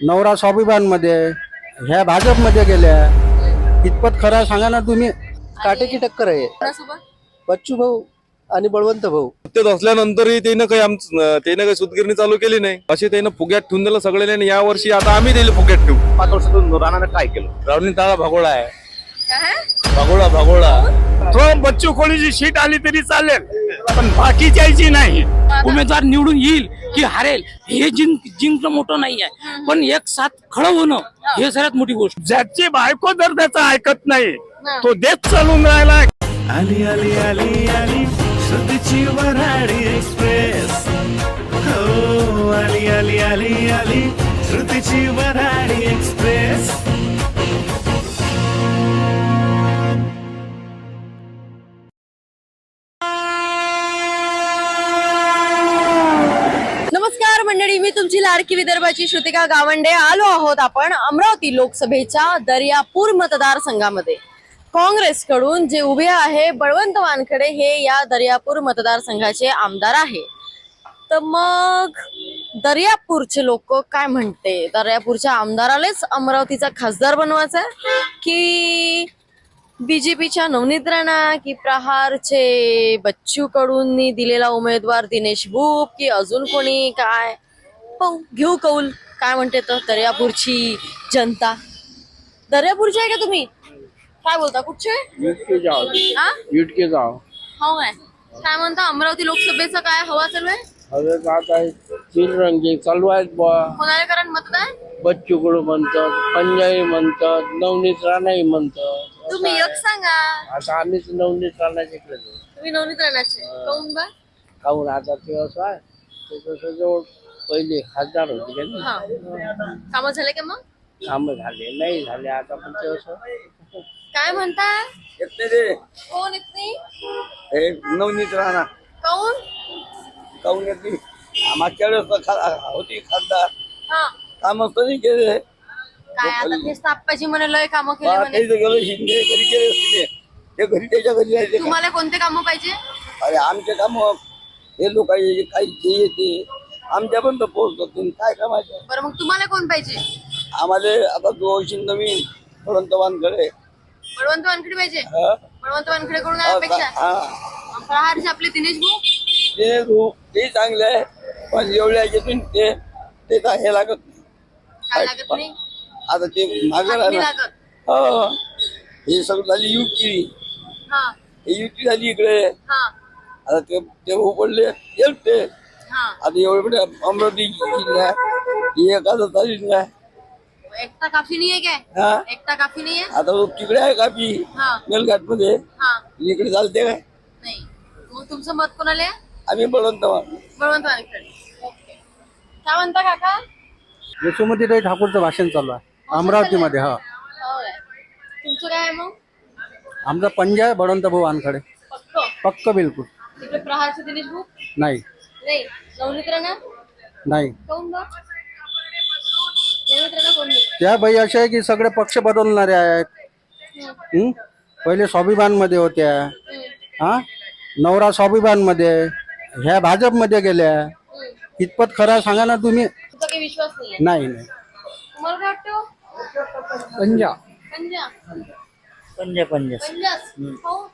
नवरा स्वाभिमानमध्ये, ह्या भाजपमध्ये गेल्या. कितपत खरं सांगा ना तुम्ही. काटेकी टक्कर आहे. कोणासोबत? बच्चू भाऊ आणि बळवंत भाऊ. सत्तेत असल्यानंतरही त्यानं काही सूतगिरणी चालू केली नाही. असे त्यानं फुग्यात ठेवून दिलं सगळे. आणि या वर्षी आता आम्ही दिले फुग्यात ठेवू. 5 वर्षातून राणाने काय केलं? रावणी ताळा भागोळा आहे. काय? भागोळा तो बच्चू कडूची सीट आली तरी चालेल, पण बाकीच्याची नाही. उमेदवार निवडून येईल की हारेल हे जिंकणं मोठं नाही आहे, पण एक साथ खडं होणं हे सगळ्यात मोठी गोष्ट. ज्याची बायको जर त्याचं ऐकत नाही तो देश चालून राहिला. आली आली आली आली श्रुतीची वऱ्हाडी एक्सप्रेस. हो आली आली आली आली श्रुतीची वऱ्हाडी एक्सप्रेस. नमस्कार मंडळी, मी तुमची लाडकी विदर्भाची श्रुतिका गावंडे. आलो आहोत आपण अमरावती लोकसभेच्या दर्यापूर मतदारसंघामध्ये. काँग्रेसकडून जे उभे आहे बळवंत वानखडे हे या दर्यापूर मतदारसंघाचे आमदार आहे. तर मग दर्यापूरचे लोक काय म्हणते, दर्यापूरच्या आमदारालाच अमरावतीचा खासदार बनवायचा की बीजेपीच्या नवनीत राणा की प्रहारचे बच्चू कडून दिलेला उमेदवार दिनेश भूप की अजून कोणी, काय पाहू घेऊ कौल. काय म्हणते तर दर्यापूरची जनता. दर्यापूरचे आहे का तुम्ही? काय बोलता, कुठचे? युटके जाव. हो काय म्हणता अमरावती लोकसभेचा काय हवा चालू आहे? हवे जात आहे, तीन रंगी चालू आहेत बा. कोणाला कारण मतदान? बच्चू कडू म्हणतात, पंजाबी म्हणतात, नवनीत राणाही म्हणतात. तुम्ही एक सांगा. आता आम्हीच नवनीत राणाचे इकडे जाऊ. तुम्ही नवनीत राणाचे काऊन बा? काहून आता ते असं आहे, ते जवळ पहिले खासदार होते का नाही. हा, काम झाले का मग? काम झाले नाही झाले आता, पण ते असं काय म्हणता? कोण येत नाही? नवनीत राणा काऊन? काऊन येते. मागच्या वेळेस होती खासदार, हा, काम नाही केले. काय आता तेच ताप्पाची म्हणे लय कामं केले म्हणे. गेलो शिंदे घरी केले असते ते घरी त्याच्या घरी जायचे. तुम्हाला कोणते कामं पाहिजे? अरे आमचे काम हे लोक काही जे येते आमच्यापर्यंत पोहोचतात. तुम्ही काय कामाचे? बरं मग तुम्हाला कोण पाहिजे? आम्हाला आता जो नवीन बळवंत वानखडे. बळवंत वानखडे पाहिजे. हा? बळवंत वानखडे कडून अपेक्षा. हा. प्रहारचे आपले दिनेश भाऊ. ते चांगले आहे, पण एवढ्या याच्यातून ते हे लागत नाही. काय लागत नाही? आता ते मागे हात नाही लागत. हो, हे सगळं झाली युती. हा, हे युती झाली इकडे. हा, आता ते पडले गेलते. हा. आता एवढे अमरावती जिल्हा एखादा चालीस नाही. एकटा काफी नाहीये काय? हा, एकटा काफी नाहीये. आता तो तिकडे आहे कापी हा, मेलघाट मध्ये. हा, इकडे चालते काय? नाही. मग तुमचं मत कोणाला आहे? आम्ही बळवंत बळवंत वानखडे. ओके. काय म्हणता काका? यशोमतीताई ठाकूरचं भाषण चालू आहे अमरावतीमध्ये. हा, हो काय. तुमचं काय आहे मग? आमचा पंजा बळवंत भाऊ वानखडे. पक्क. पक्क बिलकुल. तिकडे प्रहारचे दिनेश भाऊ नाही. नाही. नवनीत राणा नाही. काऊन बा? नवनीत राणा कोण नाही? त्या बाई अशा आहे की सगळे पक्ष बदलणारे आहेत. पहिले स्वाभिमानमध्ये होत्या, हा, नवरा स्वाभिमानमध्ये, ह्या भाजपमध्ये गेल्या. कितपत खरं सांगा ना तुम्ही. तुमचा काही विश्वास नाहीये? नाही नाही. तुम्हाला काय वाटतं? पंजा पंजा. पंजा पंजाच. काऊन?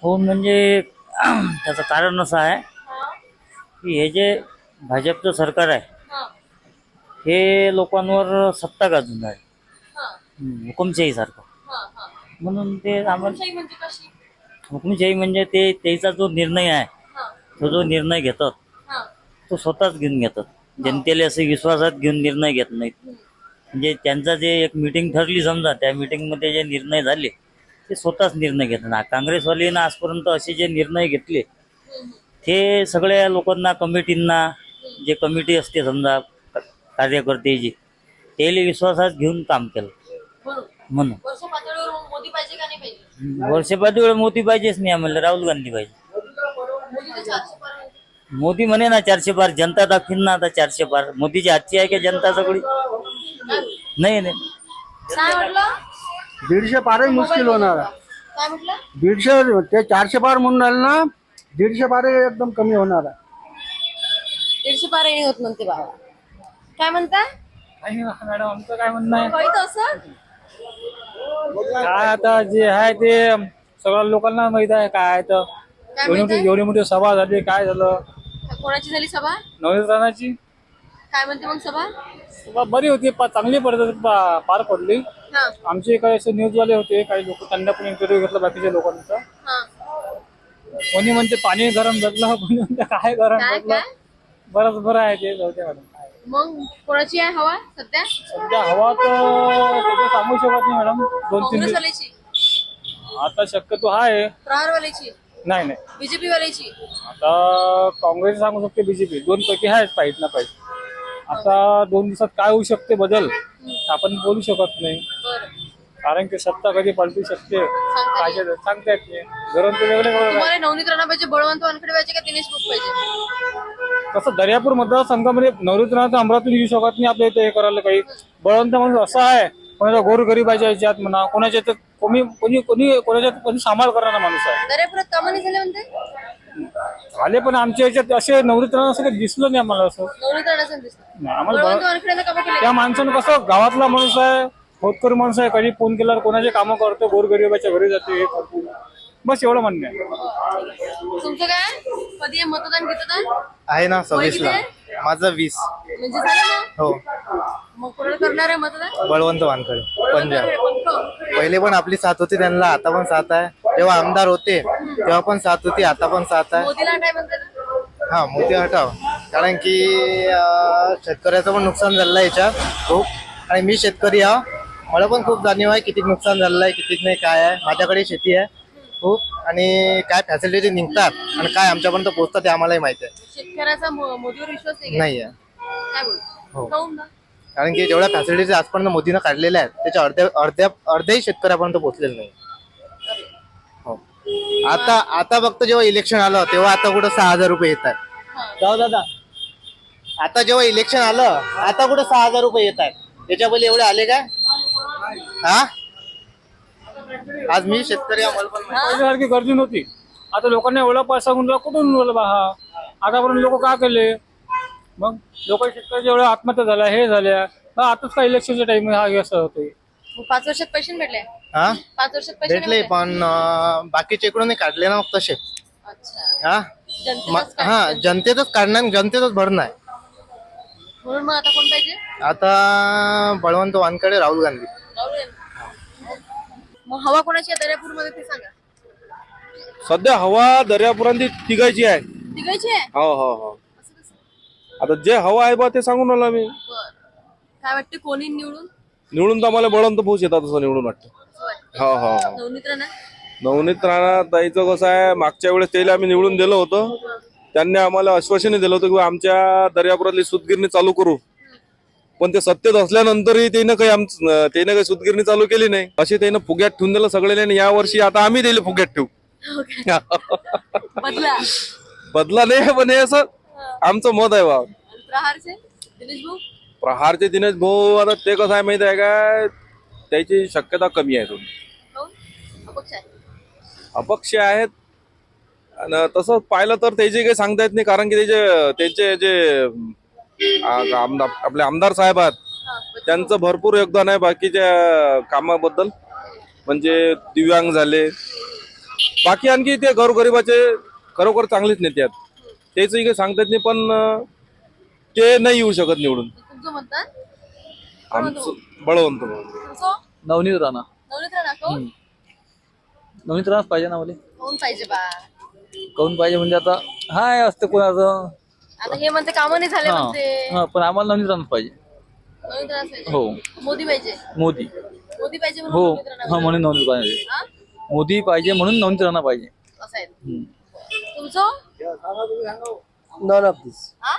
हो, म्हणजे त्याचं कारण असं आहे हा, की हे जे भाजपचं सरकार आहे हा, हे लोकांवर सत्ता गाजून आहे, हा, हुकुमशाही सारखं. हा, हा. म्हणून ते आम्हाला हुकुमशाही म्हणजे कशी? हुकुमशाही म्हणजे ते त्याचा जो निर्णय आहे, हा, तो जो निर्णय घेतात हा. तो स्वतःच घेऊन घेतात. जनतेला असे विश्वासात घेऊन निर्णय घेत नाहीत. म्हणजे त्यांचा जे एक मीटिंग ठरली समजा, त्या मीटिंगमध्ये जे निर्णय झाले ते स्वतःच निर्णय घेतात. काँग्रेसवाल्यांना आजपर्यंत असे जे निर्णय घेतले ते सगळ्या लोकांना, कमिटींना, जे कमिटी असते समजा कार्यकर्त्याची, त्याला विश्वासात घेऊन काम केलं. म्हणून वर्ष पातळीवर मोदी पाहिजे का नाही पाहिजे? वर्षपातळीवर मोदी पाहिजेच नाही आम्हाला, राहुल गांधी पाहिजे. मोदी तर 400 पार म्हणते. मोदी म्हणे ना 400 पार, जनता दाखवीन ना आता 400 पार. मोदीची हातची आहे का जनता सगळी? नाही नाही. काय म्हटलं? 150 पारही मुश्किल होणार आहे. काय म्हटलं? 150 ते 400 पार म्हणून राहिले ना, 150 पार एकदम कमी होणार आहे. 150 पार नाही होत म्हणते बाबा. काय म्हणता? मॅडम आमचं काय म्हणणं आहे काही तसं काय आता जे आहे ते सगळ्या लोकांना माहित आहे काय आहे तर काय म्हणताय? एवढी मोठी सभा झाली काय झालं कोणाची झाली सभा? नवनीत राणाची काय म्हणते मग सभा? सभा बरी होती चांगली पद्धतीत पार पडली. हा आमचे काही असे न्यूजवाले होते काही लोक त्यांना पण इंटरव्ह्यू घेतला बाकीच्या लोकांचा. हा कोणी म्हणते पाणी गरम बदला कोणी म्हणते काय गरम काय बदला काय बरंच बरं आहे ते जाऊ द्या मॅडम. मग कोणाची आहे हवा सध्या? सध्या हवा तर तसं सांगू शकत नाही मॅडम 2-3 दिवस काँग्रेसवाल्याची, आता शक्यतो आहे प्रहारवाल्याची, नाही नाही बीजेपी वाल्याची? आता काँग्रेस सांगू शकते बीजेपी 2 पैकी आहेच पाहिजे ना पाहिजे. आता 2 दिवसात काय होऊ शकते बदल आपण बोलू शकत नाही बरं कारण की सत्ता कधी पलटू शकते काय सांगता येत नाही. धरण ते वेगळे तुम्हाला नवनीत राणा पाहिजे, बळवंत वानखेडे पाहिजे का दिनेश बुक पाहिजे? कसं दर्यापूर मतदारसंघामध्ये नवनीत राणा अमरावतीतून येऊ शकत नाही आपल्या इथे हे करायला काही. बळवंत माणूस असा आहे कोणाच्या गोरगरिबाच्या याच्यात म्हणा कोणाच्या याच्यात कोणी कोणी कोणी कोणाच्या कोणी सांभाळ करणारा माणूस आहे. दर्यापुरात कामं नाही झाले म्हणते? आले पण आमच्या याच्यात असे नवनीत राणा असं काही दिसलं नाही आम्हाला असं. नवनीत राणाचं दिसतं. नाही, आम्हाला बळवंत वानखेडेनं कामं केले? त्या माणसानं कसं गावातला माणूस आहे होतकरी माणूस आहे कधी फोन केल्यावर कोणाचे कामं करतो गोरगरिबाच्या घरी जाते हे करतो बस एवढं म्हणणं आहे. तुमचं काय कधी आहे मतदान घेतदान? आहे ना वय किती 26 ला आहे? माझं 20. म्हणजे झालं ना? हो मग कोणाला करणार आहे मतदान? बळवंत वानखडे पंजाब. पंख. पहिले पण आपली साथ होती त्यांना आता पण साथ आहे. जेव्हा आमदार होते तेव्हा पण साथ होती आता पण साथ आहे. मोदीला काय म्हणते ना? हा मोदी हटाव कारण की शेतकऱ्याचं पण नुकसान झालं आहे याच्यात खूप. आणि मी शेतकरी आहे मला पण खूप जाणीव आहे किती नुकसान झालेलं आहे किती नाही काय आहे. माझ्याकडे शेती आहे खूप आणि काय फॅसिलिटी निघतात आणि काय आमच्यापर्यंत पोहोचतात ते आम्हालाही माहिती आहे. शेतकऱ्याचा मोदीवर विश्वास नाही का? नाही आहे काय हो. बोल काहून ना? कारण की जेवढ्या फॅसिलिटीज आजपर्यंत मोदीनं काढलेल्या आहेत त्याच्या अर्ध्याही शेतकऱ्यापर्यंत पोहोचलेलं नाही. हो आता फक्त जेव्हा इलेक्शन आलं तेव्हा आता कुठं 6,000 रुपये येत आहेत. जाऊ दादा आता जेव्हा इलेक्शन आलं आता कुठं 6,000 रुपये येत आहेत. त्याच्या पहिले एवढे आले काय हा? आज मी शेतकरी आहे, मला पण माहिती. पहिल्यासारखी गर्दी नव्हती आता लोकांना एवढा पैसा गुंतला कुठून मिळाला हा आतापर्यंत लोक काय केले मग लोक शेतकऱ्याच्या एवढ्या आत्महत्या झाल्या हे झाल्या आताच काय इलेक्शनचा टाइम हा असं होतं. मग 5 वर्षात पैसे भेटले? हा 5 वर्षात पैसे भेटले पण बाकीचे इकडून नाही काढले ना मग तसे. अच्छा हा जनतेलाच काय? हा जनतेतच काढणार जनतेतच भरणार. म्हणून मग आता कोण पाहिजे? आता बळवंत वानखेडे राहुल गांधी. राहुल गांधी. मग हवा कोणाची आहे दर्यापूरमध्ये ते सांगा. सध्या हवा दर्यापुरांती तिघायची आहे. तिघायची आहे? हो हो हो असं कसं? आता जे हवा आहे बा ते सांगून आलो मी. बरं. काय वाटते कोणी निवडून? निवडून तर आम्हाला बळवंत भाऊच येतात असं निवडून वाटतं. असं वाटतं. हो हो हो नवनीत राणा? नवनीत राणा ताईचं कसं आहे मागच्या वेळेस त्याला आम्ही निवडून दिलं होतं त्यांनी आम्हाला आश्वासन दिलं होतं की आमच्या दर्यापुरातली सूतगिरणी चालू करू पण ते सत्तेत असल्यानंतरही त्यानं काही सूतगिरणी चालू केली नाही अशी त्यानं फुग्यात ठेवून दिलं सगळ्यांनी. आणि या वर्षी आता आम्ही दिले फुग्यात ठेवू. बदला. बदला नाही पण हे असं आमचं मत आहे बा. आणि प्रहारचे दिनेश भाऊ? प्रहारचे दिनेश भाऊ आता ते कसं आहे माहिती आहे का त्याची शक्यता कमी आहे थोडी. काहून? अपक्ष आहे. अपक्ष आहेत आणि तसं पाहिलं तर त्याचे काही सांगता येत नाही कारण की त्यांचे जे आपले आमदार साहेब आहेत त्यांचं भरपूर योगदान आहे बाकीच्या कामाबद्दल म्हणजे दिव्यांग झाले बाकी आणखी ते गोरगरिबाचे खरोखर चांगलेच नेते आहेत त्याचंही काही सांगता येत नाही पण ते नाही येऊ शकत निवडून. तुमचं म्हणतात? आमचं बळवंत भाऊ. तुमचं? नवनीत राणा नवनीत राणा काहून? नवनीत राणाच पाहिजे ना मला कोण पाहिजे बा? काऊन पाहिजे म्हणजे आता हाय असतं कोणाचं आता हे म्हणते कामं नाही झाले म्हणते. पण आम्हाला नवनीत राणाच पाहिजे. नवनीत राणा पाहिजे? हो मोदी पाहिजे? मोदी मोदी पाहिजे म्हणून हो नवनीत राणा हा म्हणून नवनीत पाहिजे हा? मोदी पाहिजे म्हणून नवनीत राणा पाहिजे. असं आहे. तुमचं? नॉन ऑफ दिस हा?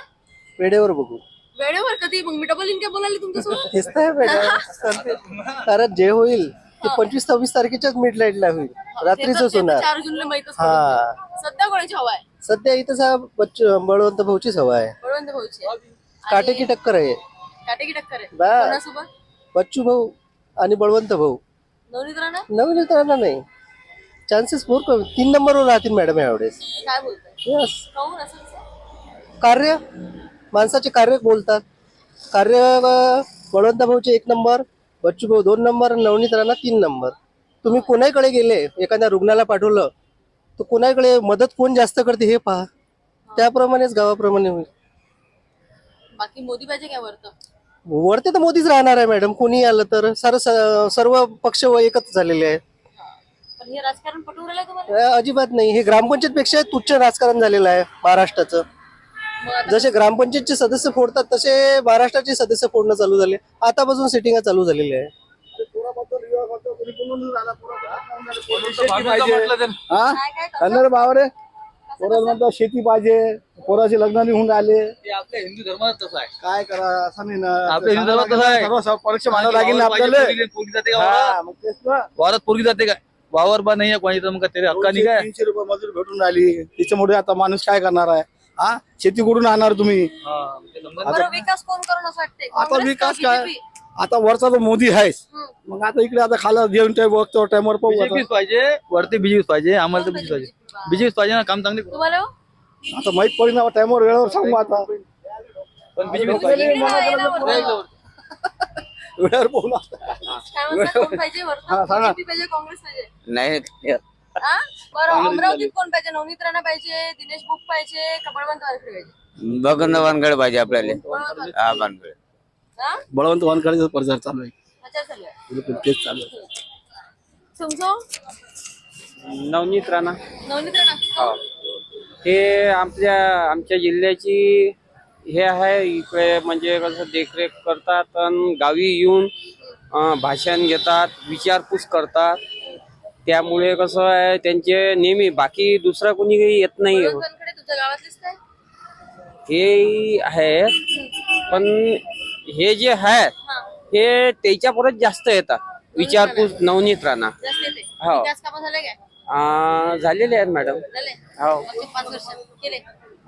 वेळेवर बघू. वेळेवर कधी मग मी डबल इनकम बोलाली तुमच्यासोबत? तेच तर आहे मॅडम. कारण जे होईल ते 25-26 तारखेच्याच मिड नाईटला होईल रात्रीच होणार. 4 जूनला माहितच हा पडेल. सध्या कोणाची हवा आहे? सध्या इथं बळवंत भाऊचीच हवा आहे. बळवंत भाऊची आहे. काटेकी टक्कर आहे. काटेकी टक्कर आहे. बा. कोणासोबत? बच्चू भाऊ आणि बळवंत भाऊ. नवनीत राणा? नवीन राहणार नाही चान्सेस मोर कमी 3 नंबरवर राहतील मॅडम यावेळेस. काय बोलताय? यस काहून असं कसं? कार्य माणसाचे कार्य बोलतात. कार्य बळवंत भाऊचे 1 नंबर, बच्चू भाऊ 2 नंबर, नवनीत राणा 3 नंबर. तुम्ही कोणाकडे गेले, एखाद्या रुग्णाला पाठवलं तर कोणाकडे मदत कोण जास्त करते हे पहा, त्याप्रमाणेच गावाप्रमाणे होईल. बाकी मोदी पाहिजे काय वरतं? वरते तर मोदीच राहणार आहे मॅडम, कोणी आलं तर. सर्व पक्ष एकच झालेले आहेत. पण हे राजकारण पटवून राहिलं तुम्हाला? अजिबात नाही. हे ग्रामपंचायत पेक्षा तुच्छ राजकारण झालेलं आहे महाराष्ट्राचं. मग आता जसे ग्रामपंचायतचे सदस्य फोडतात तसे महाराष्ट्राचे सदस्य फोडणं चालू झाले. आतापासून सेटिंग चालू झालेली आहे. काय काय कन्नड बावरे पोराला म्हणतात शेती पाहिजे, पोराचे लग्न निघून राहिले. आपल्या हिंदू धर्मात तसं आहे. काय करा असं नाही ना. आपल्या हिंदू धर्मात तसं आहे. सर्व परीक्षा मानावं लागेल ना आपल्याला. पोरगी जाते का हा, वावरात? मग तेच ना. वावरात पोरगी जाते काय? वावर बा नाही कोणी तर मग त्याच्या हक्कानी काय? 300 रुपये मजूर भेटून राहिली, त्याच्यामुळे आता माणूस काय करणार आहे? हा, शेती कुठून आणणार तुम्ही? हा, ते समजा. बरं, विकास कोण करून असं वाटते? आता काँग्रेस विकास का काय? BJP? आता वरचा तो मोदी आहेच. मग आता इकडे आता खाला जेवण टाइम बघतो, टाइमवर पाहू आता. बीजेपीच पाहिजे, वरती बीजेपीच पाहिजे, आम्हाला तर बीजेपी पाहिजे. बीजेपीच पाहिजे ना, काम चांगले. तुम्हाला हो? आता माहित पडेल ना, टाइमवर वेळेवर सांगू आता. पण बीजेपीच पाहिजे. इकडे आहे ना वरतं. वेळेवर पाहू ना. काय म्हणता, कोण पाहिजे वरतं? हा, सांगा. BJP पाहिजे, काँग्रेस पाहिजे? नाही हा? बरं, अमरावतीत कोण पाहिजे? नवनीत राणा पाहिजे, दिनेश बुक पाहिजे, का बळवंत वानखेडे पाहिजे? बघन वानगड पाहिजे आपल्याला. बळवंत वानखेडे. हा वानगड. हा? बळवंत वानखेडेचा प्रचार चालू आहे. अच्छा, चालेल. बिलकुल तेच चालू आहे. तुमचं नवनीत राणा नवनीत राणा? हे आमच्या जिल्ह्याची हे आहे. इकडे म्हणजे कसं देखरेख करतात आणि गावी येऊन भाषण घेतात, विचारपूस करतात. त्यामुळे कसं आहे त्यांचे नेहमी, बाकी दुसरा कोणी काही येत नाही. बळवंत वानखेडे तुमच्या गावातलेच काय? हे आहे, पण हे जे आहे हे त्याच्या परत जास्त येतात विचारपूस. नवनीत राणा जास्त येते. हो. विकास कामं झाले काय? झालेले आहेत मॅडम. झाले? हो मागच्या 5 वर्षात केले?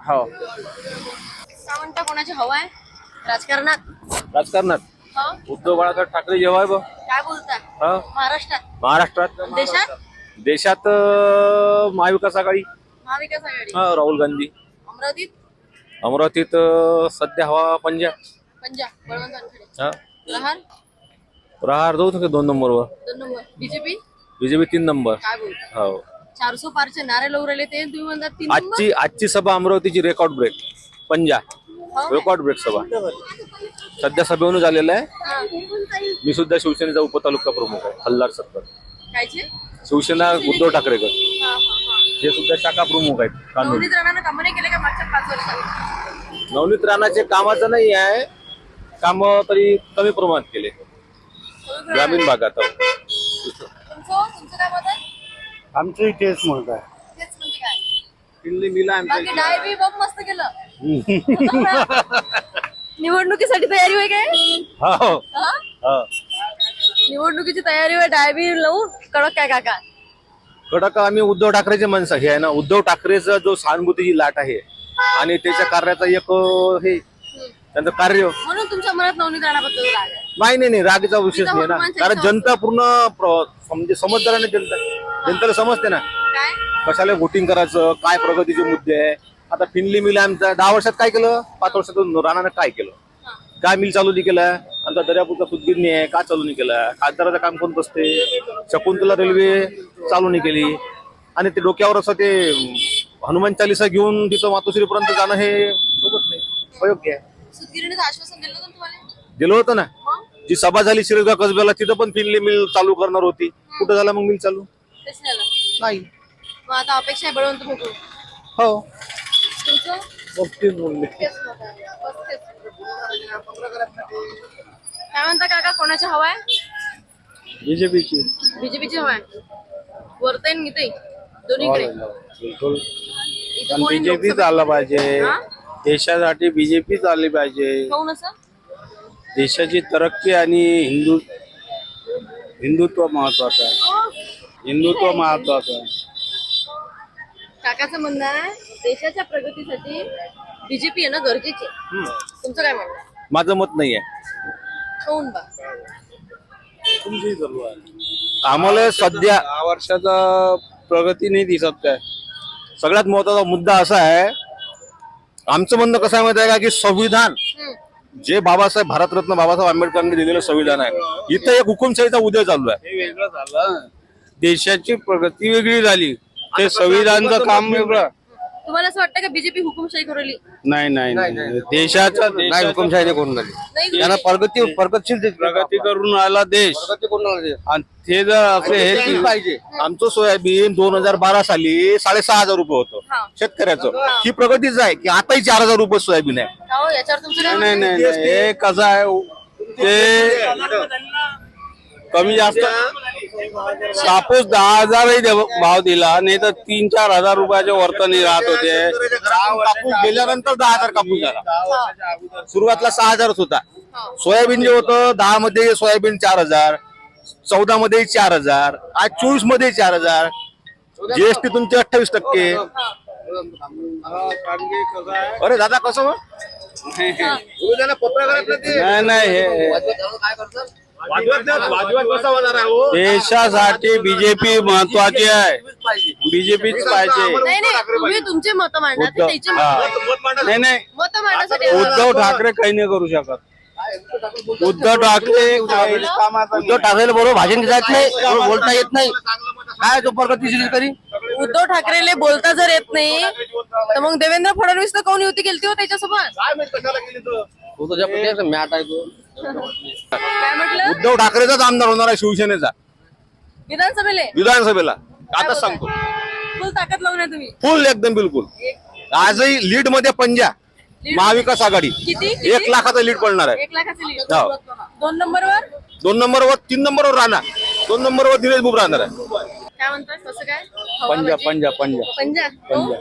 हो. काय म्हणता, कोणाची हवा आहे राजकारणात? राजकारणात हो? उद्धव बाळासाहेब ठाकरे जेव्हा आहे बा. काय बोलताय? हा. महाराष्ट्रात? महाराष्ट्रात, देशात? महाविकास आघाडी. महाविकास आघाडी? राहुल गांधी. अमरावतीत? अमरावतीत सध्या हवा पंजाब. पंजाब, बळवंत वानखेडे. हा. प्रहार? प्रहार जाऊ नका 2 नंबरवर. 2 नंबर. बीजेपी? BJP 3 number. काय बोलता? हो. 400 पारचे नारे लावून राहिले ते तुम्ही म्हणतात 3 नंबर? आजची सभा अमरावतीची रेकॉर्ड ब्रेक. पंजाब हो? रेकॉर्ड ब्रेक सभा सध्या सभेवरून झालेला आहे. हा. मी सुद्धा शिवसेनेचा उपतालुका प्रमुख आहे. हल्लार सत्तर. कायचे? शिवसेना उद्धव ठाकरेकर हा, हा, हा. हे सुद्धा शाखा प्रमुख आहेत. कानून नवनीत राणानं कामं नाही केले का मागच्या 5 वर्षात? नवनीत राणाचे कामाचं नाही आहे, काम तरी कमी प्रमाणात केले ग्रामीण भागात. तुमचं काय मत आहे? आमचंही तेच म्हणत आहे. तेच म्हणजे काय? दिल्ली मिला बाकी डायबी बघ मस्त केलं. निवडणुकीसाठी तयारी होय काय? हो. हा? निवडणुकीची तयारी होय, डायबी लावून कडक काय काका? कडक आम्ही उद्धव ठाकरेचे माणसं हे आहे ना. उद्धव ठाकरेचा जो सहानुभूतीची लाट आहे आणि त्याच्या कार्याचा एक हे त्यांचं कार्य. म्हणून तुमच्या मनात नवनीत राणाबद्दल राग आहे? नाही रागीचा विशेष नाही ना. कारण जनता पूर्ण म्हणजे समजदाराने जनतेला समजते ना काय? कशाला वोटिंग करायचं, काय प्रगतीचे मुद्दे आहे. आता फिनली मिल आमचा 10 वर्षात काय केलं, 5 वर्षातून राणानं काय केलं, काय मिल चालू नाही केलं. आमचा दर्यापूरचा सुतगिरणी आहे, का चालू नाही केला. खासदाराचं काम कोण बसते. शकुंतला रेल्वे चालू नाही केली. आणि ते डोक्यावर असं ते हनुमान चालिसा घेऊन तिथं मातोश्रीपर्यंत जाणं हे सोबत नाही, अयोग्य आहे. सुतगिरणीचं आश्वासन दिलं होतं तुम्हाला? दिलं होतं ना. मग? जी सभा झाली शिरगाव कसब्याला, तिथं पण फिनली मिल चालू करणार होती. कुठं झाला मग मिल चालू? तेच झालं. नाही. मग आता अपेक्षा आहे बळवंत बघू. हो. तुमचं? पस्तीस बोलले. तेच मत आहे. 35. काय म्हणता काका, कोणाची हवा आहे? बीजेपीची. बीजेपीची हवा आहे. वरते गीते दोन्हीकडे. बिलकुल. इथं कोणी बीजेपीच लोकसभेत- आलं पाहिजे. हा? देशासाठी बीजेपीच आली पाहिजे. काहून असं? देशाची तरक्की आणि हिंदुत्व महत्वाचं आहे. हिंदुत्व महत्वाचं आहे. काकाचं म्हणणं आहे देशाच्या प्रगतीसाठी बीजेपी येणं गरजेचे. तुमचं काय म्हणणं आहे? माझं मत नाही आहे. काहून बा? आम्हाला सध्या 10 वर्षाचा प्रगती नाही दिसत काय. सगळ्यात महत्वाचा मुद्दा असा आहे, आमचं म्हणणं कसं आहे माहिती आहे का, की संविधान जे बाबासाहेब भारतरत्न बाबासाहेब आंबेडकरांनी दिलेलं संविधान आहे, इथं एक हुकुमशाहीचा उदय चालू आहे. हे वेगळं झालं, देशाची प्रगती वेगळी झाली, ते संविधानचं काम वेगळं. तुम्हाला असं वाटतं का बीजेपी हुकुमशाही करवली? नाही नाही देशाचा नाही हुकुमशाही कोण झाली नाही त्यांना प्रगतशील प्रगती करून आला देश. आणि ते जर असं हे पाहिजे. आमचं सोयाबीन 2012 साली 6,500 रुपये होतं हा. शेतकऱ्याचं. ही प्रगतीच आहे की आताही 4,000 रुपये सोयाबीन आहे. हो, याच्यावर तुमचं काय नाही म्हणणं आहे? नाही नाही, हे कसं आहे ते कमी जास्त कापूस 10,000 भाव दिला, नाही तर 3-4 हजार रुपयाच्या वर्तनी राहत होते. कापूस गेल्यानंतर 10,000 कापूस झाला. सुरुवातीला 6,000 होता. सोयाबीन जे होतं 10 मध्ये सोयाबीन 4,000, 14 मध्ये 4,000, आज 24 मध्ये 4,000. जीएसटी तुमचे 28%. अरे दादा कसं हो? नाही नाही हे देशासाठी बीजेपी महत्वाची आहे, बीजेपीच पाहिजे. नाही नाही, तुम्ही तुमचे मत मांडा, ते त्याचे नाही नाही, मत मांडण्यासाठी उद्धव ठाकरे काही नाही करू शकत. उद्धव ठाकरे उद्धव ठाकरेला बरोबर भाषण जात नाही, बोलता येत नाही. काय तो प्रगतीशील तरी उद्धव ठाकरेले बोलता जर येत नाही तर मग देवेंद्र फडणवीस तर कोण युती केली हो त्याच्यासोबत? मॅट आहे तो. काय म्हटलं? उद्धव ठाकरेचाच आमदार होणार आहे शिवसेनेचा विधानसभेला. आता सांगतो फुल ताकद लावून आहे तुम्ही. फुल एकदम बिलकुल. आजही लीड मध्ये पंजा महाविकास आघाडी किती 1 लाखाचा लीड पडणार आहे. 1 लाखाचे लीड. हो. 2 नंबरवर 2 नंबरवर 3 नंबरवर राहणार. 2 नंबरवर दिनेश बुब राहणार आहे. काय म्हणतात कसं काय? पंजा पंजा पंजा पंजा हो?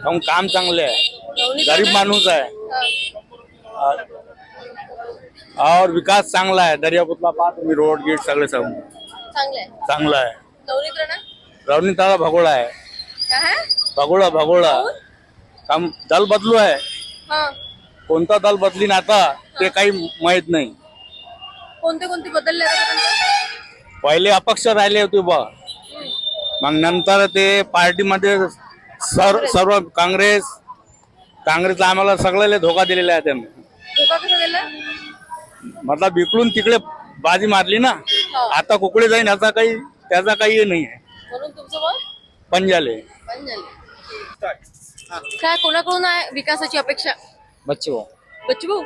पण काम चांगले आहे, गरीब माणूस आहे और विकास चांगला आहे. दर्यापूरला पाहा तुम्ही, रोड गेट सगळे चांगलं आहे. चांगलं आहे. नवनीत राणा रवनीताला भगोळा आहे, काय आहे? भगोळा काम दल बदलू आहे. हा. कोणता दल बदलीन आता ते काही माहित नाही. कोणते कोणते बदलले आता? पहिले अपक्ष राहिले होते बा, मग नंतर ते पार्टीमध्ये सर्व काँग्रेसला आम्हाला सगळ्याला धोका दिलेला आहे त्यांनी. धोका कसा दिला? मतलब इकडून तिकडे बाजी मारली ना, आता कुकडे जाईन त्याचा काही नाही आहे. म्हणून तुमचं मत पंजाले काय? कोणाकडून आहे विकासाची अपेक्षा? बच्चू बच्चू भाऊ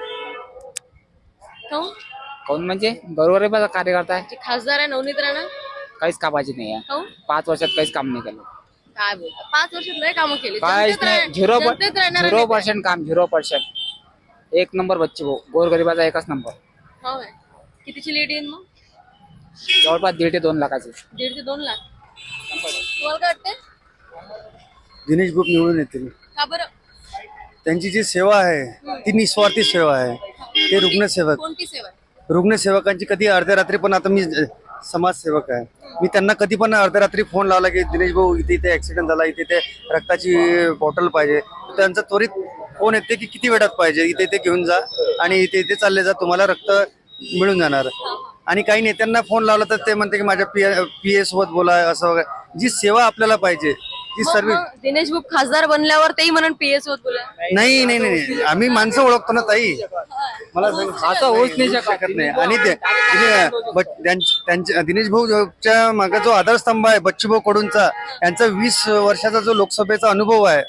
कोण म्हणजे बरोबर आहे, माझा कार्यकर्ता आहे, जे खासदार आहे नवनीत राणा, काहीच कामाची नाही आहे. हो? 5 वर्षात काहीच काम नाही केलं, काय बोलता? 5 वर्षात लय कामं केली. काहीच जनतेत नाही. राह- 0% जनतेत राहणारा नेता. 0% काम, 0%. 1 नंबर बच्चू भाऊ, गोरगरिबाचा 1च नंबर. हो काय? कितीची लीड येईल मग? जवळपास 1.5 ते 2 लाखाची. 1.5 ते 2 लाख. तुम्हाला काय वाटतंय? दिनेश बुब निवडून येतील. का बरं? त्यांची जी सेवा आहे ती निस्वार्थी सेवा आहे. ते रुग्णसेवक कोणती सेवा? रुग्णसेवकांची कधी अर्ध्या रात्री पण, आता मी समाजसेवक आहे, मी त्यांना कधी पण अर्ध्या रात्री फोन लावला की दिनेश भाऊ इथे इथे ऍक्सिडेंट झाला, इथे इथे रक्ताची बॉटल पाहिजे, त्यांचा त्वरित फोन येते की किती वेळात पाहिजे, इथे इथे घेऊन जा आणि इथे इथे चालले जा, तुम्हाला रक्त मिळून जाणार. आणि काही नेत्यांना फोन लावला तर ते म्हणते की माझ्या पीए सोबत बोला, असं वगैरे. जी सेवा आपल्याला पाहिजे ती मग- सर्व. मग दिनेश बुब खासदार बनल्यावर तेही म्हणून पीएस होत बोला. नाही नाही नाही, आम्ही माणसं ओळखतो ना ताई, मला सांग, असं होऊच नाही शकत नाही. आणि त्यांच्या दिनेश भाऊच्या मागे जो आधारस्तंभ आहे बच्चू भाऊ कडूंचा, यांचा 20 वर्षाचा जो लोकसभेचा अनुभव आहे,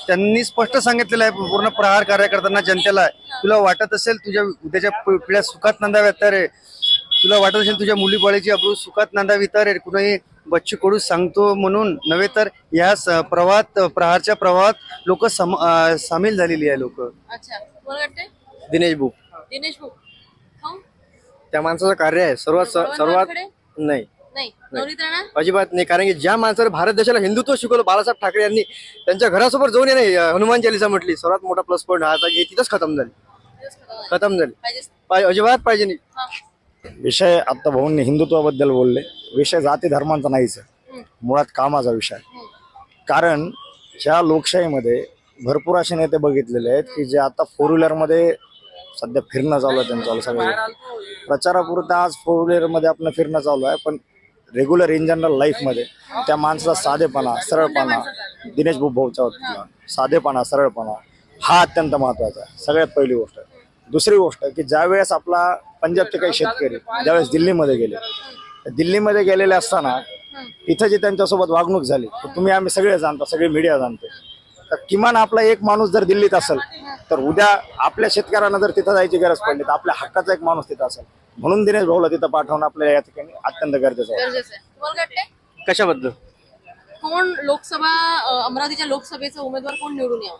त्यांनी स्पष्ट सांगितलेलं आहे पूर्ण प्रहार कार्यकर्त्यांना, जनतेला, तुला वाटत असेल तुझ्या उद्याच्या पिढ्या सुखात नांदाव्या तर, तुला वाटत असेल तुझ्या मुलीबाळीची अब्रू सुखात नांदावी तर, कुणाही बच्चू कडू सांगतो म्हणून नव्हे तर या प्रहारच्या प्रवाहात लोक सामील झालेली आहे. लोक. अच्छा, तुम्हाला वाटतंय? दिनेश बुब दिनेश बुब हो? त्या माणसाचं कार्य आहे सर्वात बळवंतवानकडे? नाही, नाही. नवनीत राणा अजिबात नाही. कारण की ज्या माणसाने भारत देशाला हिंदुत्व शिकवलं बाळासाहेब ठाकरे यांनी, त्यांच्या घरासमोर जाऊन नाही हनुमान चालीसा म्हटली, सर्वात मोठा प्लस पॉईंट हा आता तिथंच खतम झाली. पाहिजेच. अजिबात पाहिजे नाही. हा. विषय आता भाऊंनी हिंदुत्वाबद्दल बोलले, विषय जाती धर्मांचा नाहीच आहे, मुळात कामाचा विषय. कारण ह्या लोकशाहीमध्ये भरपूर असे नेते बघितलेले आहेत की जे आता 4 व्हीलरमध्ये सध्या फिरणं चालू आहे त्यांचं, सगळं प्रचारापुरतं आज 4 व्हीलरमध्ये आपलं फिरणं चालू आहे, पण रेग्युलर इन जनरल लाईफमध्ये त्या माणसाचा साधेपणा, सरळपणा, दिनेश बुब भाऊचा साधेपणा, सरळपणा हा अत्यंत महत्वाचा आहे. सगळ्यात पहिली गोष्ट. दुसरी गोष्ट की ज्यावेळेस आपला पंजाबचे काही शेतकरी ज्यावेळेस दिल्लीमध्ये गेले, दिल्लीमध्ये गेलेले असताना तिथं जी त्यांच्यासोबत वागणूक झाली, तुम्ही आम्ही सगळे जाणतो, सगळे मीडिया जाणते, तर किमान आपला एक माणूस जर दिल्लीत असेल तर उद्या आपल्या शेतकऱ्यांना जर तिथं जायची गरज पडली तर आपल्या हक्काचा एक माणूस तिथं असेल. म्हणून दिनेश भाऊला तिथं पाठवणं आपल्याला या ठिकाणी अत्यंत गरजेचं आहे. गरजेचं आहे. तुम्हाला काय वाटतंय? कशाबद्दल? कोण लोकसभा अमरावतीच्या लोकसभेचा उमेदवार कोण निवडून यावं?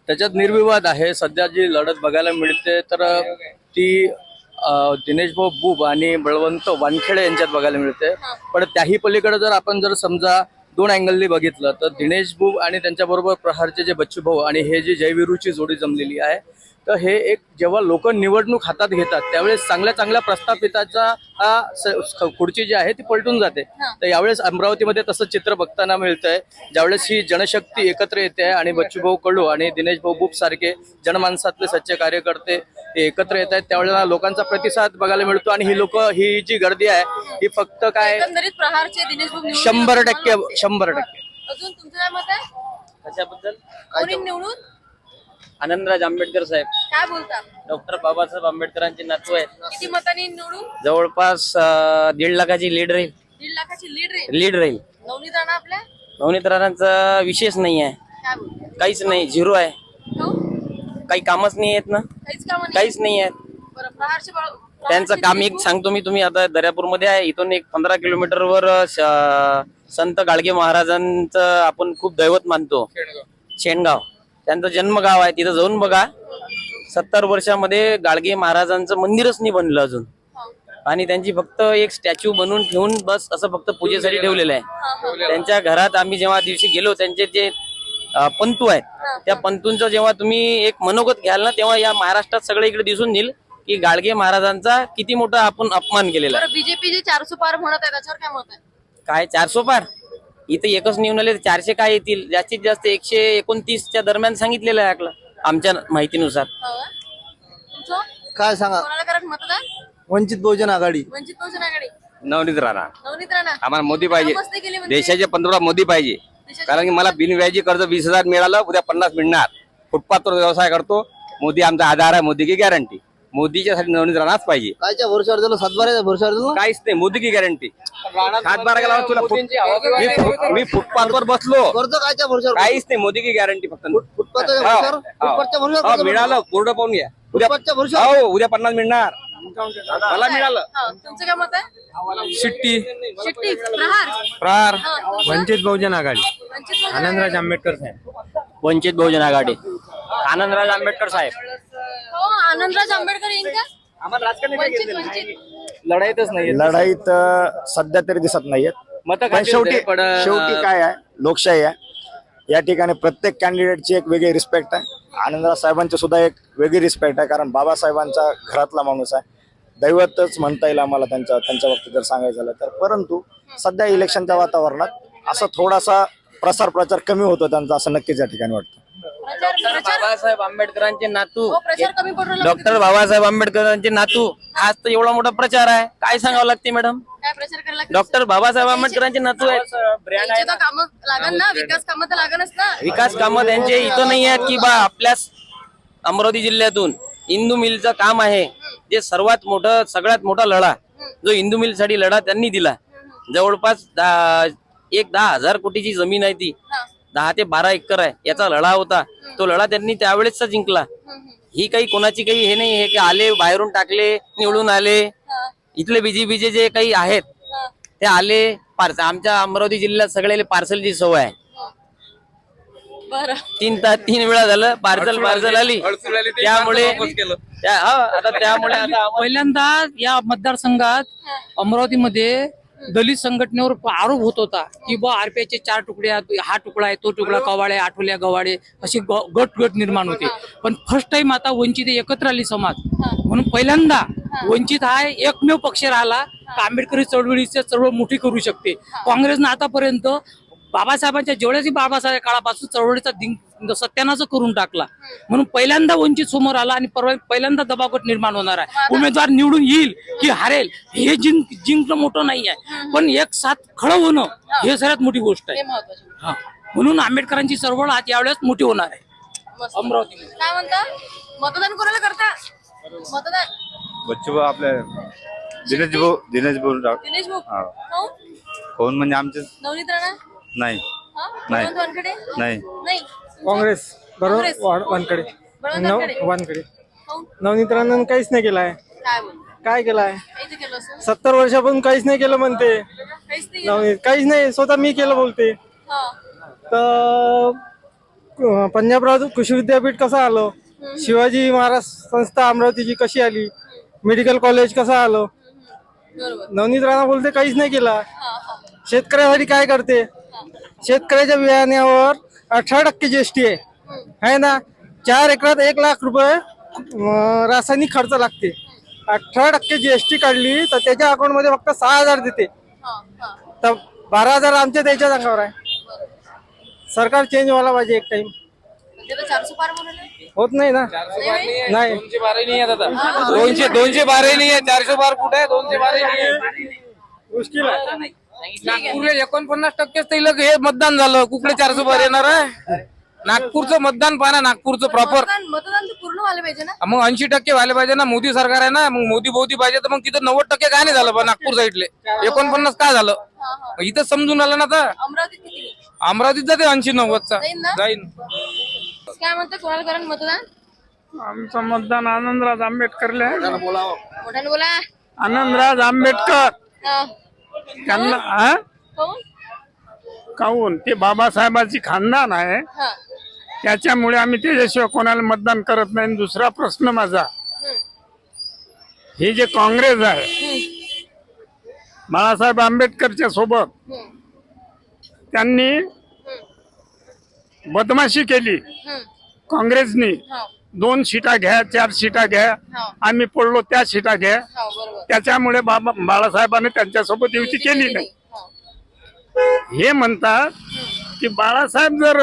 त्याच्यात निर्विवाद आहे. सध्या जी लढत बघायला मिळते तर ती दिनेश भाऊ बुब आणि बळवंत वानखेडे यांच्यात बघायला मिळते. पण त्याही पलीकडे जर आपण जर समजा दोन अँगलनी बघितलं तर दिनेश बुब आणि त्यांच्याबरोबर प्रहारचे जे बच्चू भाऊ आणि हे जे जयवीरूची जोडी जमलेली आहे, तर हे एक जेव्हा लोक निवडणूक हातात घेतात त्यावेळेस चांगल्या चांगल्या प्रस्थापिताचा खुर्ची जी आहे ती पलटून जाते. तर यावेळेस अमरावतीमध्ये तसं चित्र बघताना मिळतंय. ज्यावेळेस ही जनशक्ती एकत्र येते आणि बच्चूभाऊ कडू आणि दिनेश भाऊ बुब सारखे जनमानसातले सच्चे कार्यकर्ते हे एकत्र येत आहेत, त्यावेळेला लोकांचा प्रतिसाद बघायला मिळतो. आणि ही लोक, ही जी गर्दी आहे ही फक्त काय एकंदरीत प्रहारचे दिनेश भाऊ निवडून 100% यावं. 100%. अजून तुमचं काय मत आहे? कशाबद्दल? कोणी निवडून? आनंदराज आंबेडकर साहेब, काय बोलता? डॉक्टर बाबासाहेब आंबेडकरांचे नातू आहेत. किती मतांनी निवडून? जवळपास 1.5 लाखाची लीड 1.5 लाखाची लीड लीड राहील. नवनीत राणा आपल्या नवनीत राणांचा विशेष नाही आहे, काय बोलता? काहीच नाही, झिरो आहे. हो? काही कामच नाही आहेत ना, काहीच काम नाही. काहीच नाही आहेत. बरं, प्रहारचे त्यांचं काम एक सांगतो मी, तुम्ही आता दर्यापूरमध्ये आहे, इथून एक 15 किलोमीटरवर संत गाडगे महाराजांचं आपण खूप दैवत मानतो, शेणगाव. त्यांचं जन्मगाव आहे, तिथं जाऊन बघा. 70 वर्षामध्ये गाडगे महाराजांचं मंदिरच नाही बनलं अजून, आणि त्यांची फक्त एक स्टॅच्यू बनवून ठेवून बस असं फक्त पूजेसाठी ठेवलेलं आहे. त्यांच्या घरात आम्ही जेव्हा दिवशी गेलो, त्यांचे जे पंतू आहेत, त्या पंतूंचं जेव्हा तुम्ही एक मनोगत घ्याल ना, तेव्हा या महाराष्ट्रात सगळे इकडे दिसून येईल की गाडगे महाराजांचा किती मोठा आपण अपमान केलेला आहे. बीजेपी जे 400 पार म्हणत आहे त्याच्यावर काय मत आहे? काय 400 पार? इथे एकच निवडून आले, 400 काय येतील? जास्तीत जास्त 129च्या दरम्यान सांगितलेलं आहे आपलं, आमच्या माहितीनुसार. हो का? तुमचं काय सांगा, कोणाला करायचं मतदान? वंचित बहुजन आघाडी. वंचित बहुजन आघाडी. नवनीत राणा. नवनीत राणा. आम्हाला मोदी पाहिजे, कामं मस्त केली म्हणजे. देशाचे पंतप्रधान मोदी पाहिजे. देशाचे कारण की मला बिनव्याजी कर्ज 20,000 मिळालं, उद्या 50 मिळणार. फुटपाथवर व्यवसाय करतो, मोदी आमचा आधार आहे, मोदी की गॅरंटी. मोदीच्या साठी नवनीत राणाच पाहिजे. कायच्या भरोशावर दिलं, सातबाऱ्याच्या भरोशावर दिलं. काहीच नाही, मोदी की गॅरंटी. हातभार गेला तुला मी फुटपाथवर बसलो, कर्ज कायच्या भरोशावर? काहीच नाही, मोदी की गॅरंटी फक्त. फुटपाथच्या भरोशावर? फुटपाथच्या भरोशावर? मिळालं, कोरडं पाहून घ्या. उद्या फुटपाथच्या भरोशावर? हो, उद्या 50 मिळणार. मला मिळालं. हा, तुमचं काय मत आहे? शिट्टी शिट्टी प्रहार. प्रार हा, तुमचं? वंचित बहुजन आघाडी. वंचित बहुजन आनंदराज आघाडी. आंबेडकर साहेब. वंचित बहुजन आघाडी, आनंदराज आंबेडकर साहेब. हो, आनंदराज आंबेडकर येईन का? वंचित. लढाईतच नाही. लढाईत सध्या तरी दिसत नाहीयेत. पण शेवटी काय आहे, लोकशाही आहे. या ठिकाणी प्रत्येक कॅन्डिडेटची एक वेगळी रिस्पेक्ट आहे. आनंदराज साहेबांची सुद्धा एक वेगळी रिस्पेक्ट आहे, कारण बाबासाहेबांचा घरातला माणूस आहे, दैवतच म्हणता येईल आम्हाला त्यांच्या बाबतीत जर सांगायचं झालं तर. परंतु सध्या इलेक्शनच्या वातावरणात असं थोडासा प्रचार कमी होतो त्यांचा, असं नक्कीच या ठिकाणी वाटतं. प्रचार बाबासाहेब आंबेडकरांचे नातू, हो, प्रचार कमी पडू लागला. डॉक्टर बाबासाहेब आंबेडकरांचे नातू, आज तर एवढा मोठा प्रचार आहे, काय सांगावं लागते मॅडम? काय प्रचार करायला लागला? डॉक्टर बाबासाहेब आंबेडकरांचे नातू आहेत. त्यांचे तर कामं लागन ना, विकास कामं तर लागनच ना. विकास कामं त्यांचे इथं नाही आहेत की बा आपल्या अमरावती जिल्ह्यातून इंदू मिलचं काम आहे, जे सगळ्यात मोठा लढा जो इंदू मिल साठी लढा त्यांनी दिला. जवळपास 10,000 कोटीची जमीन आहे, ती 10 ते 12 एकर आहे, याचा लढा होता. तो लढा त्यांनी त्यावेळेसचा जिंकला. ही काही कोणाची काही हे नाही आहे की आले बाहेरून टाकले निवडून आले. इथले बीजेपीचे जे काही आहेत ते आले. आमच्या अमरावती जिल्ह्यात सगळ्याला पार्सलची सवय आहे. बरं. 3 वेळा झालं पार्सल आली, त्यामुळे पहिल्यांदा या मतदारसंघात अमरावतीमध्ये दलित संघटनेवर आरोप होत होता की बा आरपीआयचे 4 तुकडे, हा तुकडा आहे, तो तुकडा, कवाडे, आठवल्या गवाडे, असे गट निर्माण होते. पण फर्स्ट टाइम आता वंचित एकत्र आली समाज म्हणून पहिल्यांदा वंचित हा एकमेव पक्ष राहिला आंबेडकरी चळवळीची चळवळ मोठी करू शकते. काँग्रेसनं आतापर्यंत बाबासाहेबांच्या जेवढ्याची बाबासाहेब काळापासून चळवळीचा सत्यानाश करून टाकला. म्हणून पहिल्यांदा वंचित समोर आला आणि पहिल्यांदा दबावगट निर्माण होणार आहे. उमेदवार निवडून येईल की हारेल हे जिंकणं मोठं नाही आहे, पण एक साथ खडं होणं हे सगळ्यात मोठी गोष्ट आहे. हा, म्हणून आंबेडकरांची चळवळ आज यावेळेस मोठी होणार आहे मस्त. अमरावतीमध्ये. काय म्हणता? मतदान कोणाला करता? मतदान बच्चू आपल्या दिनेश भाऊ दिनेश भाऊ हा. काहून? कोण म्हणजे आमचे नवनीत राणा नाही हा? नाही. बळवंत वानखेडे नाही नाही काँग्रेस काँग्रेस. वानकडे बळवंत वानखेडे वानकडे काहून? नवनीत राणानं काहीच नाही केलाय. काय बोल काय केलाय? इथे केलं असं 70 वर्षापासून काहीच नाही केलं म्हणते. काहीच नाही केलं. नवनीत काहीच नाही, स्वतः मी केलं बोलते. हा. तर पंजाबराव कृषी विद्यापीठ कसं आलं, शिवाजी महाराज संस्था अमरावतीची कशी आली, मेडिकल कॉलेज कसं आलं. बरोबर. नवनीत राणा बोलते काहीच नाही केला. हा हा शेतकऱ्यासाठी काय करते? शेतकऱ्याच्या बियाण्यावर 18% GST आहे ना. 4 एकरात 1 लाख रुपये रासायनिक खर्च लागते. 18% GST काढली तर त्याच्या अकाउंट मध्ये फक्त 6,000 देते. हा हा तर 12,000 आमच्या त्याच्या अंगावर आहे. सरकार चेंज व्हायला पाहिजे एक टाइम. ते तर 400 पार बोलले होत नाही ना. नाही 212 नाही आहे दादा. 212 नाही आहे. 400 बार कुठे आहे? 212 नाही आहे. मुश्किल आहे. नागपूरला 49% हे मतदान झालं. कुठले 400 बार येणार आहे? नागपूरचं मतदान पाहा ना, नागपूरचं प्रॉपर. मतदान तर पूर्ण व्हायला पाहिजे ना. मग 80% व्हायला पाहिजे ना. मोदी सरकार आहे ना, मग मोदी बहुती पाहिजे. तर मग तिथं 90% काय नाही झालं बा नागपूर साईडले? 49 काय झालं? हा हा मग इथं समजून आलं ना आता. अमरावतीत किती अमरावतीत जाते 80-90चा जाईन ना? जाईन. काय म्हणतात कोणाला करा मतदान? आमचं मतदान आनंदराज आंबेडकरला आहे. मोठ्याने बोला. आनंदराज आंबेडकर हा. त्यांना काहून? काहून ते बाबासाहेबांची खानदान आहे, हा. त्याच्यामुळे आम्ही त्याच्याशिवाय कोणाला मतदान करत नाही. आणि दुसरा प्रश्न माझा, हे जे काँग्रेस आहे बाळासाहेब आंबेडकरच्या सोबत त्यांनी बदमाशी केली. काँग्रेसनी हा. 2 सीटा घ्या, 4 सीटा घ्या, हा. आम्ही पडलो त्या सीटा घ्या. हा बरोबर. त्याच्यामुळे बाळासाहेबांनी त्यांच्यासोबत युती केली नाही. हा. हे म्हणतात की बाळासाहेब जर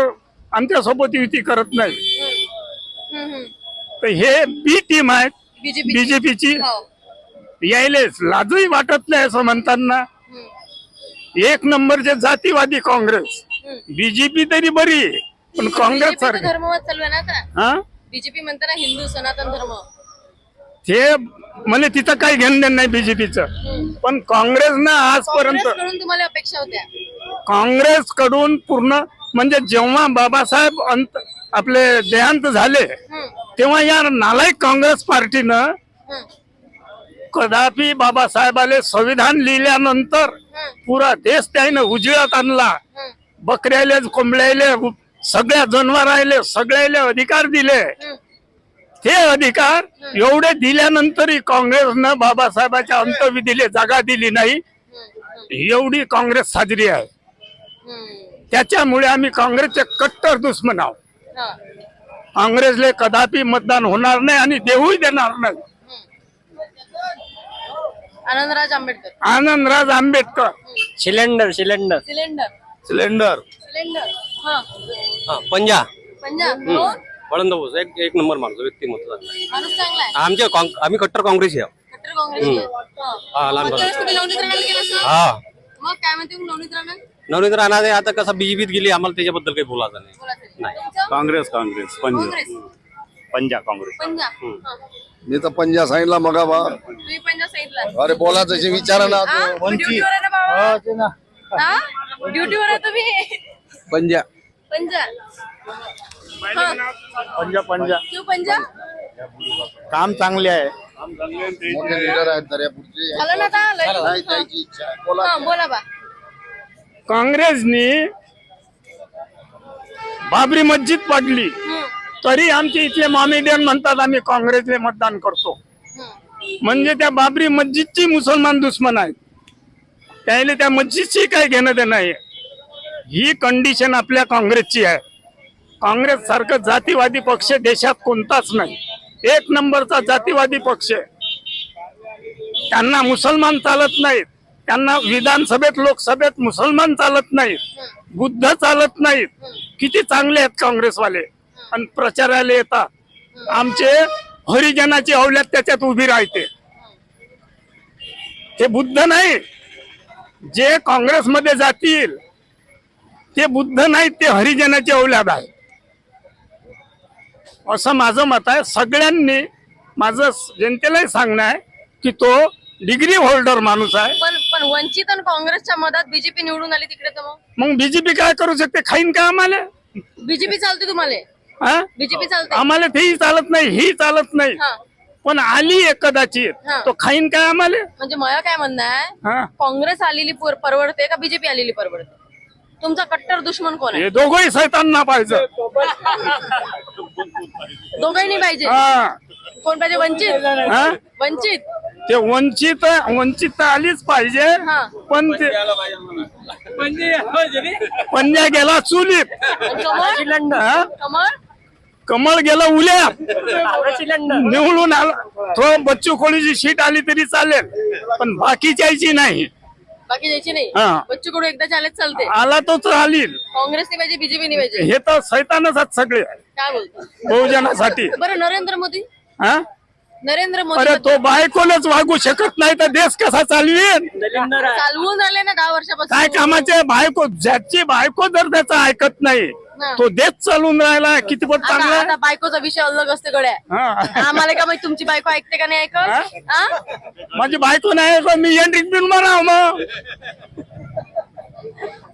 आमच्यासोबत युती करत नाही हम्म. तर हे बी टीम आहेत बीजेपी. बीजेपीची, हो. यायलेच लाजही वाटत नाही असं म्हणताना. हम्म. 1 नंबरचे जातीवादी काँग्रेस. बीजेपी तरी बरी आहे, पण काँग्रेस बीजेपी सारखी धर्मवाद चालू आहे ना आता. हा बीजेपी म्हणते ना हिंदू सनातन धर्म. ते मला तिथं काही घेणं देणं नाही बीजेपीचं. पण काँग्रेसनं आजपर्यंत काँग्रेसकडून तुम्हाला अपेक्षा होत्या? काँग्रेसकडून पूर्ण म्हणजे जेव्हा बाबासाहेब आपले देहांत झाले तेव्हा या नालायक काँग्रेस पार्टीनं कदापि बाबासाहेबाले संविधान लिहिल्यानंतर पुरा देश त्याने उजळत आणला. बकऱ्याले, कोंबड्याले, सगळ्या जनावरांले सगळ्याले अधिकार दिले. ते अधिकार एवढे दिल्यानंतरही काँग्रेसनं बाबासाहेबाच्या अंतविधीले जागा दिली नाही. एवढी काँग्रेस साजरी आहे. त्याच्यामुळे आम्ही काँग्रेसचे कट्टर दुश्मन आहोत. काँग्रेसले कदापि मतदान होणार नाही आणि देऊही देणार नाही. Anandraj Ambedkar. Anandraj Ambedkar. Cylinder cylinder. Cylinder cylinder. हा. पंजा पंजाब. कोण? वळंद बोस एक नंबर माणूस व्यक्तिमत्व माणूस चांगला आहे. आम्ही कट्टर काँग्रेस आहे. कट्टर काँग्रेस. मागच्या वेळेस तुम्ही नवनीत राणाला केलं असं? हा मग काय म्हणते मग नवनीत राणा? नवनीत राणा आता कसं बीजेपीत गेली, आम्हाला त्याच्याबद्दल काही बोलायचं नाही. बोला. तुमचं? काँग्रेस काँग्रेस. पंजाब काँग्रेस. पंजाब. हा. मी तर पंजा सांगितला मगा बा. तुम्ही पंजाब सांगितलं. अरे बोला तशी विचारा ना. ड्युटीवर आहे ना बाबा? हा? ड्युटीवर आहे तुम्ही? पंजा पंजाब. पंजा क्यों पंजाब? काम चांगले आहे. मोठे लीडर आहेत दर्यापूरचे. झालं ना आता? नाही जायची इच्छा आहे. बोला. हा, बोला बा. काँग्रेसनी बाबरी मस्जिद पाडली तरी आमचे इथले मामेडियन म्हणतात आम्ही काँग्रेसले मतदान करतो. म्हणजे त्या बाबरी मस्जिदची मुसलमान दुश्मन आहेत. त्याला त्या मस्जिदची काय घेणं देणं आहे. ही कंडिशन आपल्या काँग्रेसची आहे. काँग्रेस सारखं जातीवादी पक्ष देशात कोणताच नाही. 1 नंबरचा जातीवादी पक्ष. त्यांना मुसलमान चालत नाहीत. त्यांना विधानसभेत लोकसभेत मुसलमान चालत नाहीत. बुद्ध चालत नाहीत. किती चांगले आहेत काँग्रेसवाले. आणि प्रचाराला येतात. आमचे हरिजनाची अवल्यात त्याच्यात उभी राहते. ते बुद्ध नाही. जे काँग्रेसमध्ये जातील ते बुद्ध नाहीत, ते हरिजनाची औलाद आहे असं माझं मत आहे. सगळ्यांनी माझं जनतेलाही सांगणं आहे की तो डिग्री होल्डर माणूस आहे. पण वंचित आणि काँग्रेसच्या मधात बीजेपी निवडून आली तिकडे तर मग बीजेपी काय करू शकते? खाईन का आम्हाला? बीजेपी चालते तुम्हाला? हा? बीजेपी चालते आम्हाला तेही चालत नाही, ही चालत नाही, हा. पण आली एक कदाचित हा. तो खाईन काय आम्हाला? म्हणजे मला काय म्हणणं आहे, हा. काँग्रेस आलेली परवडते का बीजेपी आलेली परवडते? तुमचा कट्टर दुश्मन कोण आहे? हे दोघंही सैतांना पाहिजे. दोघांनी पाहिजे. हा. कोण पाहिजे? वंचित? हा? वंचित ते वंचित तर आलीच पाहिजे, हा. पण ते पंजा गेला चुलीत, कमळ? हा? कमळ कमळ गेलं उल्यात, निवडून आला तो बच्चू कडूची सीट आली तरी चालेल, पण बाकीच्याची नाही. बाकी द्यायची नाही. हा. बच्चू कडू एकदा चालत चालते. आला तोच राहील. काँग्रेसने पाहिजे, बीजेपी नाही पाहिजे. हे तर सैतानच आहेत सगळे काय बोलतो? बहुजनासाठी. बरं नरेंद्र मोदी? हा? नरेंद्र मोदी अरे तो बायकोलाच वागू शकत नाही तर देश कसा चालवेल? चालवून राहिले ना 10 वर्षापासून. काय कामाचे? बायको ज्याची बायको जर त्याचं ऐकत नाही हा. तो देश चालून राहिला किती पण चांगला आता आहे. आता बायकोचा विषय अलग असते गड्या. हा. आम्हाला का माहिती तुमची बायको ऐकते का नाही ऐकत? हा? माझी बायको नाही ऐकत, मी एंट्री बिल मारा मग.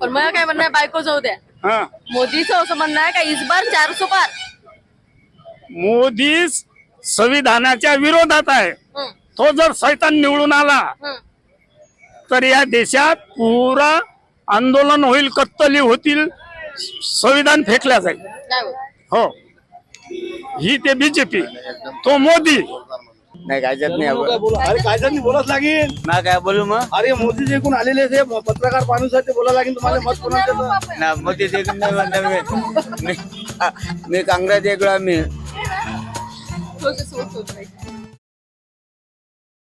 पण मला काय म्हणणं आहे, बायको जाऊ द्या. हा. मोदीचं असं म्हणणं आहे का इस बार 400 पार. मोदी संविधानाच्या विरोधात आहे. हं, तो जर सैतान निवडून आला हं. तर या देशात पुरा आंदोलन होईल, कत्तली होतील, संविधान फेकल्या जाईल. काय बोल? हो, ही ते बीजेपी, तो मोदी. नाही कायच्यात नाही आपण. अरे काय जण बोलत लागेल ना काय बोलू मग? अरे मोदी जे कोण आलेले ते पत्रकार माणूस आहे ते बोला लागेल तुम्हाला मत कोणाचं पुन्हा बाप आहे. ना मोदी ते नाही म्हणता मी काँग्रेस एक वेळा मी थोडंसं सोच होत नाही.